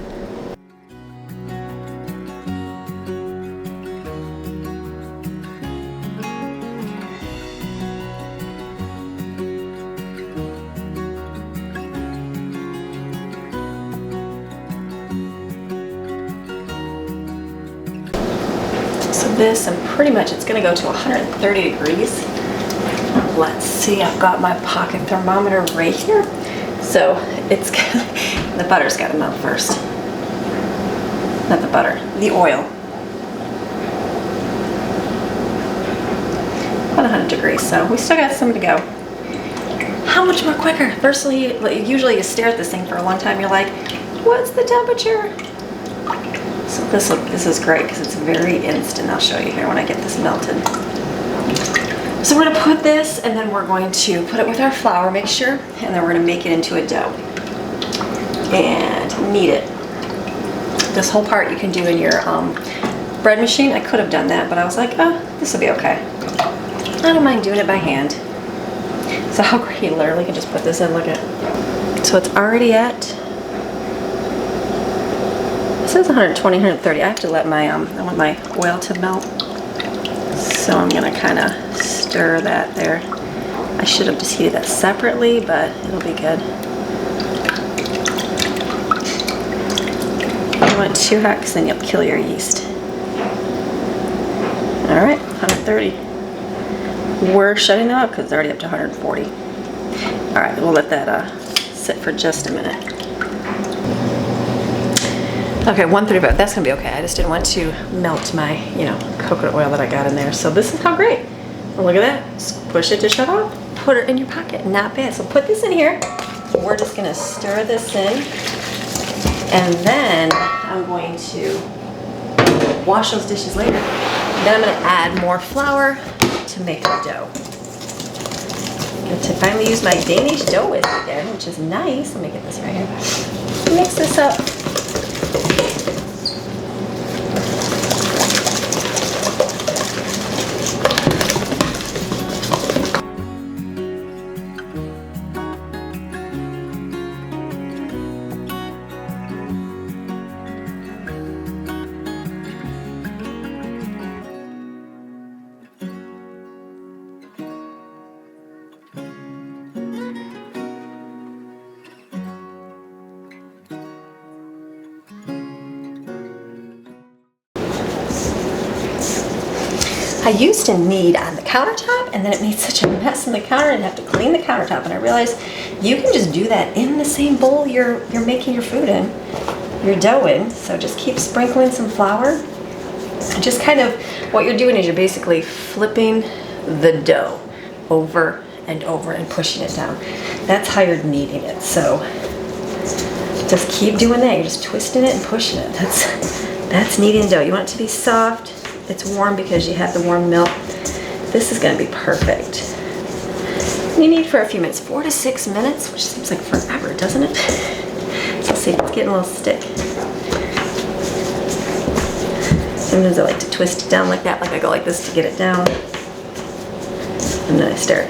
This, and pretty much it's going to go to 130 degrees. Let's see, I've got my pocket thermometer right here. So it's the butter's got to melt first. Not the butter, the oil. About 100 degrees, so we still got some to go. How much more quicker? Firstly, usually you stare at this thing for a long time, you're like, what's the temperature? So this is great because it's very instant. I'll show you here when I get this melted. So we're gonna put this, and then we're going to put it with our flour mixture, and then we're gonna make it into a dough and knead it. This whole part you can do in your bread machine. I could have done that, but I was like, oh, this will be okay. I don't mind doing it by hand. So how great, you literally can just put this in, look at. So it's already at, it says 120, 130. I have to let my, I want my oil to melt. So I'm gonna kind of stir that there. I should have just heated that separately, but it'll be good. You don't want it too hot because then you'll kill your yeast. All right, 130. We're shutting that up because it's already up to 140. All right, we'll let that sit for just a minute. Okay, 135, that's gonna be okay. I just didn't want to melt my, you know, coconut oil that I got in there. So this is how great. Well, look at that, just push it to shut off. Put it in your pocket, not bad. So put this in here. We're just gonna stir this in. And then I'm going to wash those dishes later. Then I'm gonna add more flour to make the dough. Get to finally use my Danish dough whisk again, which is nice. Let me get this right here. Mix this up. I used to knead on the countertop, and then it made such a mess in the counter and have to clean the countertop, and I realized you can just do that in the same bowl you're making your food in, your dough in. So just keep sprinkling some flour. And just kind of, what you're doing is you're basically flipping the dough over and over and pushing it down. That's how you're kneading it. So just keep doing that. You're just twisting it and pushing it. That's kneading dough. You want it to be soft. It's warm because you have the warm milk. This is gonna be perfect. You need for a few minutes, 4 to 6 minutes, which seems like forever, doesn't it? So see, it's getting a little stick. Sometimes I like to twist it down like that, like I go like this to get it down. And then I start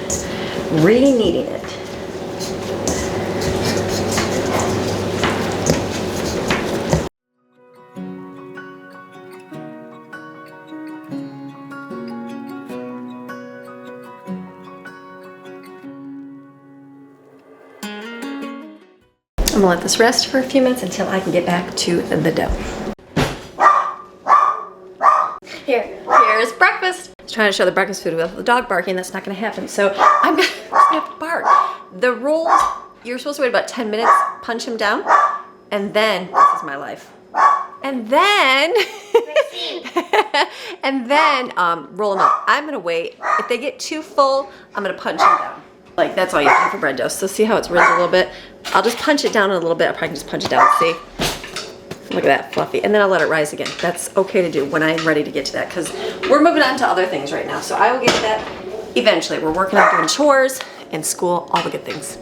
re-kneading it. I'm gonna let this rest for a few minutes until I can get back to the dough. Here's breakfast. I was trying to show the breakfast food with the dog barking. That's not gonna happen. So I'm gonna have to bark. The rolls, you're supposed to wait about 10 minutes, punch them down, and then, this is my life. And then, roll them up. I'm gonna wait. If they get too full, I'm gonna punch them down. Like, that's all you have for bread dough. So see how it's rizzed a little bit? I'll just punch it down a little bit. I probably can just punch it down, see? Look at that, fluffy. And then I'll let it rise again. That's okay to do when I'm ready to get to that, because we're moving on to other things right now. So I will get to that eventually. We're working on doing chores and school, all the good things.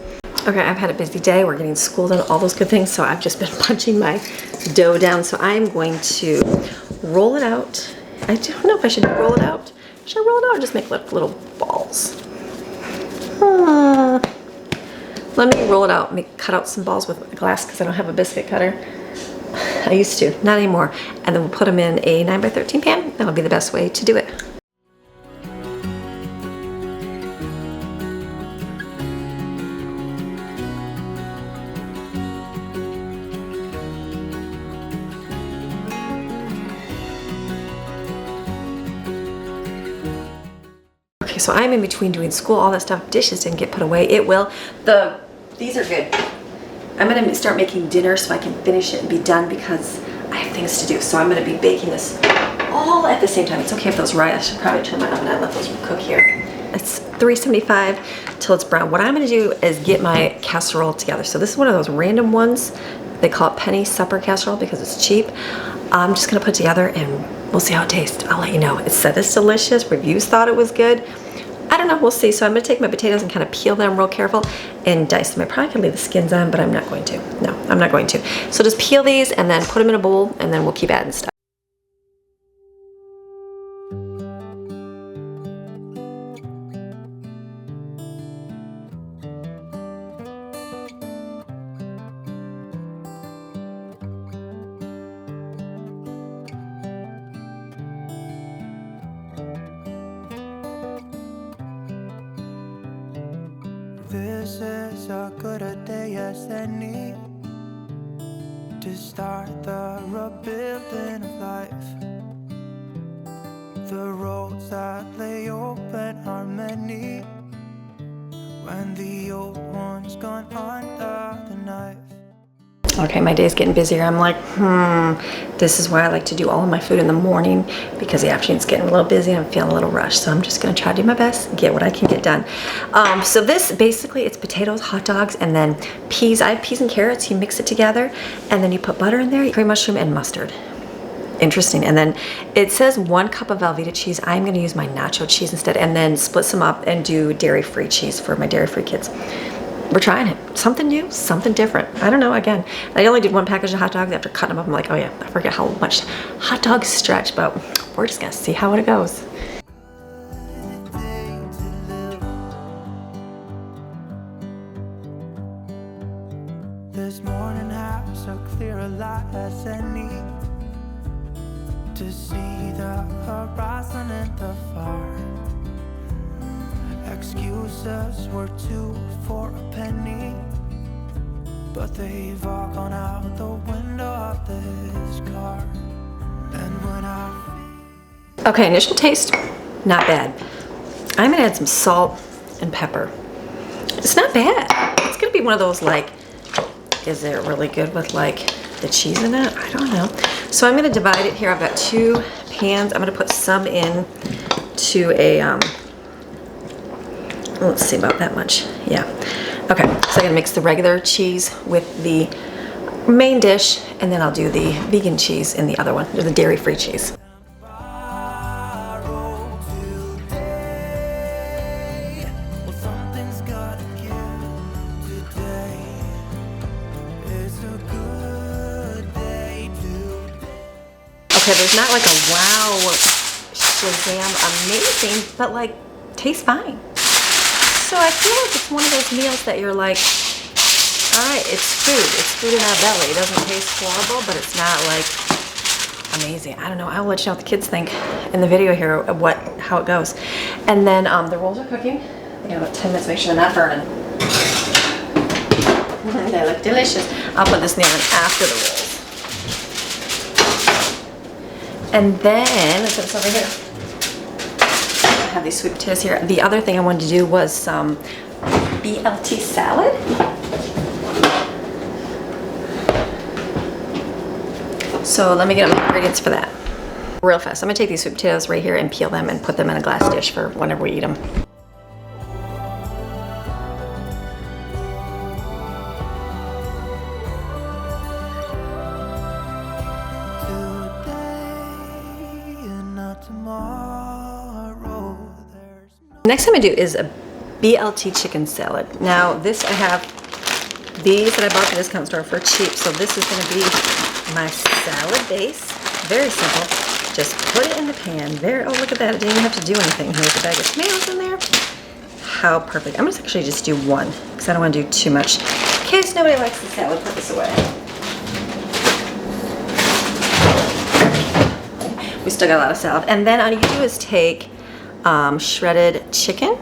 Okay, I've had a busy day. We're getting school done, all those good things. So I've just been punching my dough down. So I'm going to roll it out. I don't know if I should roll it out. Should I roll it out or just make little balls? Let me roll it out, cut out some balls with glass because I don't have a biscuit cutter. I used to, not anymore. And then we'll put them in a 9x13 pan. That'll be the best way to do it. Okay, so I'm in between doing school, all that stuff. Dishes didn't get put away. It will. These are good. I'm gonna start making dinner so I can finish it and be done because I have things to do. So I'm gonna be baking this all at the same time. It's okay if those rise. I should probably turn my oven on and let those cook here. It's 375 till it's brown. What I'm gonna do is get my casserole together. So this is one of those random ones. They call it penny supper casserole because it's cheap. I'm just gonna put it together and we'll see how it tastes. I'll let you know. It said it's delicious. Reviews thought it was good. I don't know, we'll see. So I'm gonna take my potatoes and kind of peel them real careful and dice them. I probably can leave the skins on, but I'm not going to. No, I'm not going to. So just peel these and then put them in a bowl, and then we'll keep adding stuff. This is as good a day as any to start the rebuilding of life. The roads that lay open are many when the old one's gone under the knife. Okay, my day's getting busier. I'm like, this is why I like to do all of my food in the morning, because the afternoon's getting a little busy and I'm feeling a little rushed. So I'm just gonna try to do my best, get what I can get done. So this, basically, it's potatoes, hot dogs, and then peas. I have peas and carrots. You mix it together, and then you put butter in there, cream mushroom, and mustard. Interesting. And then it says 1 cup of Velveeta cheese. I'm gonna use my nacho cheese instead, and then split some up and do dairy-free cheese for my dairy-free kids. We're trying it. Something new, something different. I don't know, again. I only did 1 package of hot dogs. After cutting them up, I'm like, oh yeah, I forget how much hot dogs stretch, but we're just gonna see how it goes. This morning has a clear light as any to see the horizon in the far. Excuses were 2 for a penny, but they've all gone out the window of this car. And when Okay, initial taste, not bad. I'm gonna add some salt and pepper. It's not bad. It's gonna be one of those, like, is it really good with like the cheese in it? I don't know. So I'm gonna divide it here. I've got 2 pans. I'm gonna put some in to a, let's see, about that much. Yeah. Okay, so I'm gonna mix the regular cheese with the main dish, and then I'll do the vegan cheese in the other one, or the dairy-free cheese. Okay, there's not like a wow, shazam, amazing, but like tastes fine. So I feel like it's one of those meals that you're like, all right, it's food in our belly. It doesn't taste horrible, but it's not like amazing. I don't know, I'll let you know what the kids think in the video here of how it goes. And then the rolls are cooking. I got about 10 minutes, make sure they're not burning. They look delicious. I'll put this in the oven after the rolls. And then, let's put this over here. I have these sweet potatoes here. The other thing I wanted to do was some BLT salad. So let me get my ingredients for that. Real fast. I'm gonna take these sweet potatoes right here and peel them and put them in a glass dish for whenever we eat them. Next thing I'm gonna do is a BLT chicken salad. Now this, I have these that I bought at the discount store for cheap. So this is gonna be my salad base. Very simple. Just put it in the pan. There, oh look at that, I didn't even have to do anything. Here's a bag of tomatoes in there. How perfect. I'm gonna actually just do 1 because I don't wanna do too much. In case nobody likes the salad, put this away. We still got a lot of salad. And then all you do is take shredded chicken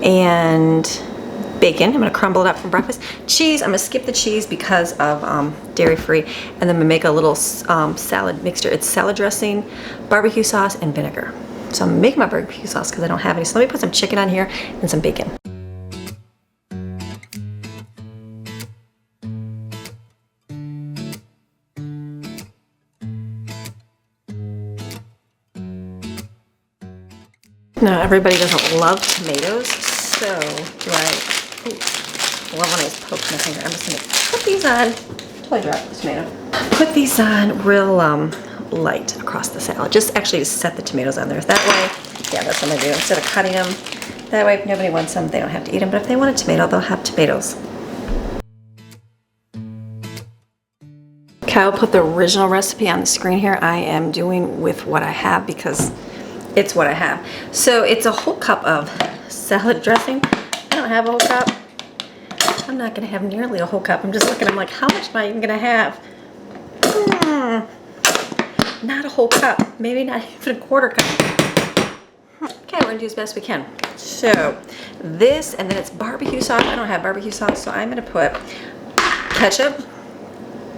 and bacon. I'm gonna crumble it up for breakfast. Cheese, I'm gonna skip the cheese because of dairy-free, and then I'm gonna make a little salad mixture. It's salad dressing, barbecue sauce, and vinegar. So I'm gonna make my barbecue sauce because I don't have any. So let me put some chicken on here and some bacon. Now, everybody doesn't love tomatoes, so do I. Ooh, I love when I just poke my finger. I'm just gonna put these on. Totally dropped the tomato. Put these on real light across the salad. Just set the tomatoes on there. That way Yeah, that's what I'm gonna do. Instead of cutting them, that way if nobody wants them, they don't have to eat them. But if they want a tomato, they'll have tomatoes. Okay, I'll put the original recipe on the screen here. I am doing with what I have because it's what I have. So it's a whole cup of salad dressing. I don't have a whole cup. I'm not gonna have nearly a whole cup. I'm just looking, I'm like, how much am I even gonna have? Not a whole cup, maybe not even a quarter cup. Okay, we're gonna do as best we can. So this, and then it's barbecue sauce. I don't have barbecue sauce, so I'm gonna put ketchup.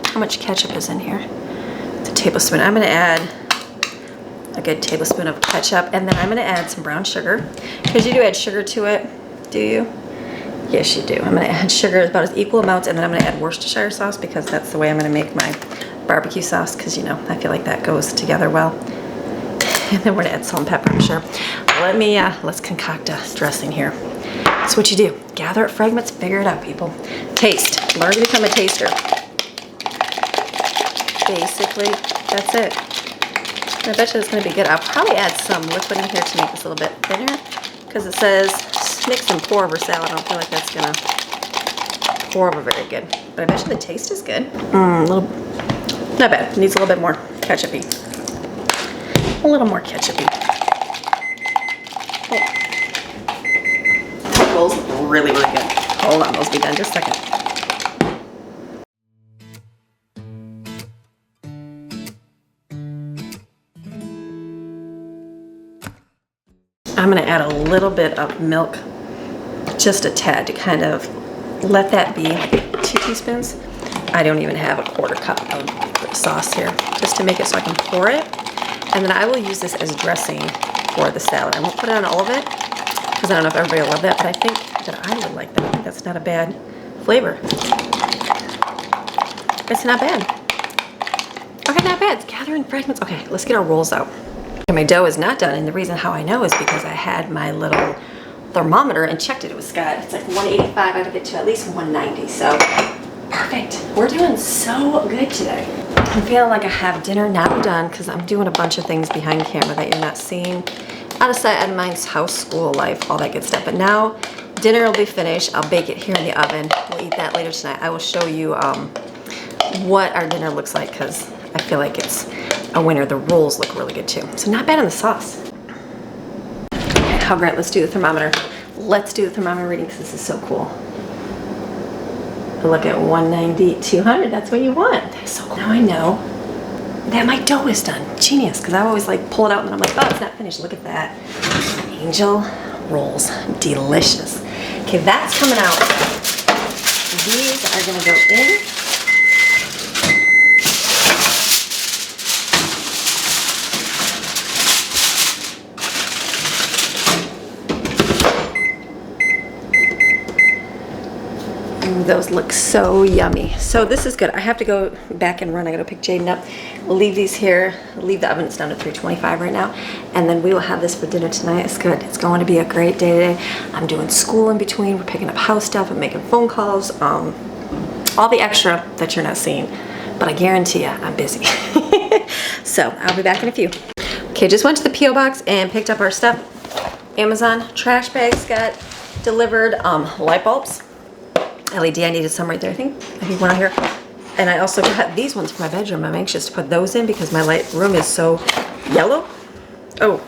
How much ketchup is in here? It's a tablespoon. I'm gonna add a good tablespoon of ketchup, and then I'm gonna add some brown sugar. Because you do add sugar to it, do you? Yes, you do. I'm gonna add sugar about as equal amounts, and then I'm gonna add Worcestershire sauce because that's the way I'm gonna make my barbecue sauce, because you know, I feel like that goes together well. And then we're gonna add salt and pepper, I'm sure. Let's concoct a dressing here. That's what you do. Gather up fragments, figure it out, people. Taste, learn to become a taster. Basically, that's it. I bet you it's gonna be good. I'll probably add some liquid in here to make this a little bit thinner, because it says mix and pour over salad. I don't feel like that's gonna pour over very good. But I bet you the taste is good. Not bad. Needs a little bit more ketchupy. A little more ketchupy. Oh. Rolls really, really good. Hold on, those will be done just a second. I'm gonna add a little bit of milk, just a tad, to kind of let that be 2 teaspoons. I don't even have a quarter cup of sauce here, just to make it so I can pour it. And then I will use this as dressing for the salad. I won't put it on all of it, because I don't know if everybody will love that, but I think that I would like that. I think that's not a bad flavor. It's not bad. Okay, not bad. It's gathering fragments. Okay, let's get our rolls out. And my dough is not done, and the reason how I know is because I had my little thermometer and checked it. It was Scott. It's like 185. I had to get to at least 190. So perfect. We're doing so good today. I'm feeling like I have dinner now done, because I'm doing a bunch of things behind camera that you're not seeing. Out of sight, out of mind, house, school, life, all that good stuff. But now dinner will be finished. I'll bake it here in the oven. We'll eat that later tonight. I will show you what our dinner looks like, because I feel like it's a winner. The rolls look really good too. So not bad on the sauce. Okay, how great. Let's do the thermometer. Let's do the thermometer reading, because this is so cool. Look at 190, 200. That's what you want. That's so cool. Now I know that my dough is done. Genius, because I always like pull it out and then I'm like, oh, it's not finished. Look at that. Angel rolls. Delicious. Okay, that's coming out. These are going to go in. Those look so yummy. So this is good. I have to go back and run. I gotta pick Jaden up. We'll leave these here. Leave the oven. It's down to 325 right now. And then we will have this for dinner tonight. It's good. It's going to be a great day today. I'm doing school in between. We're picking up house stuff. I'm making phone calls. All the extra that you're not seeing. But I guarantee you, I'm busy. So I'll be back in a few. Okay, just went to the P.O. box and picked up our stuff. Amazon trash bags got delivered. Light bulbs. LED, I needed some right there, I think one out here. And I also got these ones for my bedroom. I'm anxious to put those in because my light room is so yellow. Oh,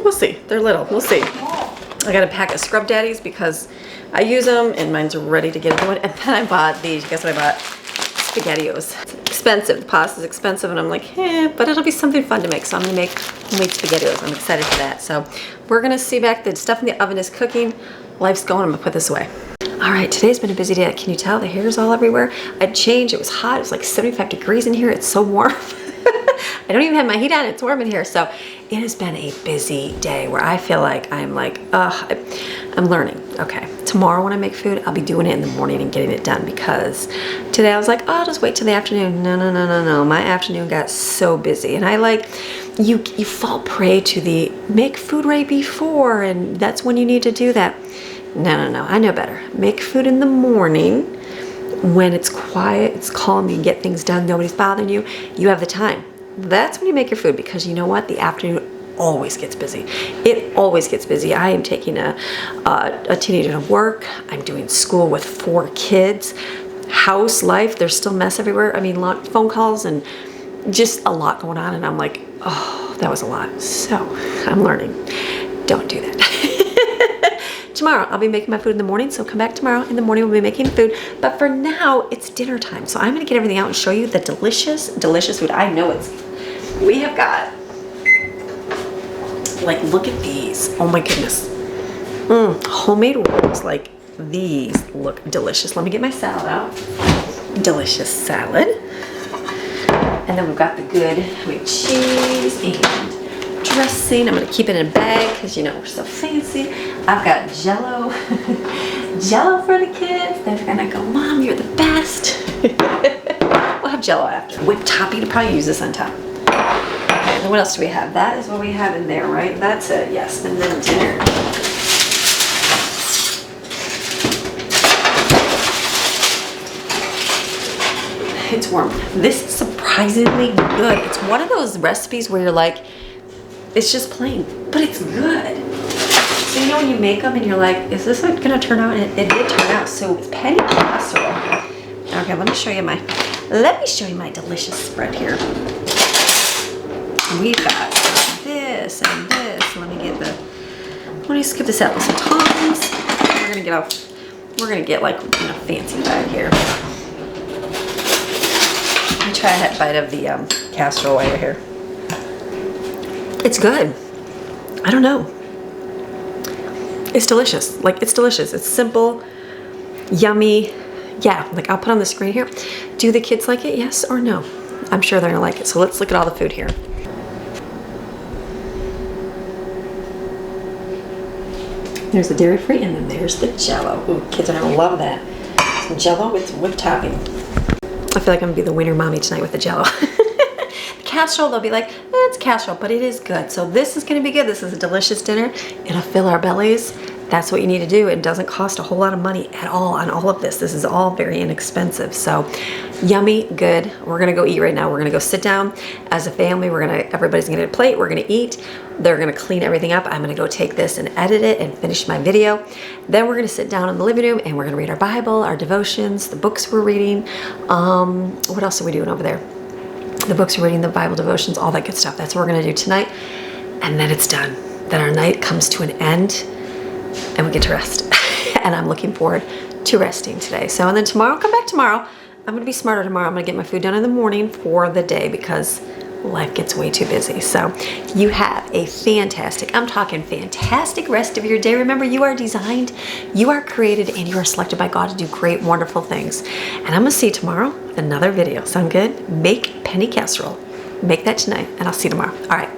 we'll see. They're little, we'll see. I got a pack of Scrub Daddies because I use them and mine's ready to get going. And then I bought these, guess what I bought? SpaghettiOs. It's expensive, the pasta's expensive, and I'm like, but it'll be something fun to make. So I'm gonna make homemade SpaghettiOs. I'm excited for that. So we're gonna see back, the stuff in the oven is cooking. Life's going, I'm gonna put this away. All right, today's been a busy day. Can you tell the hair's all everywhere? I changed, it was hot. It was like 75 degrees in here. It's so warm. I don't even have my heat on, it's warm in here. So it has been a busy day where I feel like I'm learning. Okay, tomorrow when I make food, I'll be doing it in the morning and getting it done, because today I was like, oh, I'll just wait till the afternoon. No. My afternoon got so busy, and you fall prey to the make food right before, and that's when you need to do that. No, I know better. Make food in the morning when it's quiet, it's calm, you can get things done, nobody's bothering you, you have the time. That's when you make your food, because you know what? The afternoon always gets busy. It always gets busy. I am taking a teenager to work. I'm doing school with 4 kids. House life, there's still mess everywhere. I mean, phone calls and just a lot going on. And I'm like, oh, that was a lot. So I'm learning. Don't do that. Tomorrow, I'll be making my food in the morning, so come back tomorrow. In the morning, we'll be making food. But for now, it's dinner time. So I'm gonna get everything out and show you the delicious, delicious food. I know we have got, like, look at these. Oh my goodness. Homemade rolls, like these look delicious. Let me get my salad out. Delicious salad. And then we've got the good with cheese and dressing. I'm gonna keep it in a bag because you know we're so fancy. I've got Jello, Jello for the kids. They're gonna go, Mom, you're the best. We'll have Jello after. Whipped topping, to probably use this on top. Okay, and then what else do we have? That is what we have in there, right? That's it, yes. And then dinner. It's warm. This is surprisingly good. It's one of those recipes where you're like, it's just plain, but it's good. So you know when you make them and you're like, is this gonna turn out? And it did turn out. So it's penny casserole. Okay, let me show you my delicious spread here. We've got this and this. Let me skip this out with some tongs. We're gonna get like in a fancy bag here. Let me try a bite of the casserole while you're here. It's good. I don't know. It's delicious. Like, it's delicious. It's simple, yummy. Yeah, like I'll put on the screen here. Do the kids like it? Yes or no? I'm sure they're gonna like it. So let's look at all the food here. There's the dairy-free, and then there's the Jello. Ooh, kids are gonna love that. Some Jello with whipped topping. I feel like I'm gonna be the winner mommy tonight with the Jello. Casserole, they'll be like, it's casserole, but it is good. So this is gonna be good. This is a delicious dinner. It'll fill our bellies. That's what you need to do. It doesn't cost a whole lot of money at all on all of this. This is all very inexpensive. So yummy, good. We're gonna go eat right now. We're gonna go sit down as a family. Everybody's gonna get a plate. We're gonna eat. They're gonna clean everything up. I'm gonna go take this and edit it and finish my video. Then we're gonna sit down in the living room and we're gonna read our Bible, our devotions, the books we're reading. What else are we doing over there? The books we're reading, the Bible devotions, all that good stuff. That's what we're gonna do tonight. And then it's done. Then our night comes to an end and we get to rest. And I'm looking forward to resting today. So, and then tomorrow, come back tomorrow. I'm gonna be smarter tomorrow. I'm gonna get my food done in the morning for the day because life gets way too busy. So you have a fantastic rest of your day. Remember, you are designed, you are created, and you are selected by God to do great, wonderful things. And I'm gonna see you tomorrow with another video. Sound good? Make penny casserole. Make that tonight, and I'll see you tomorrow. All right.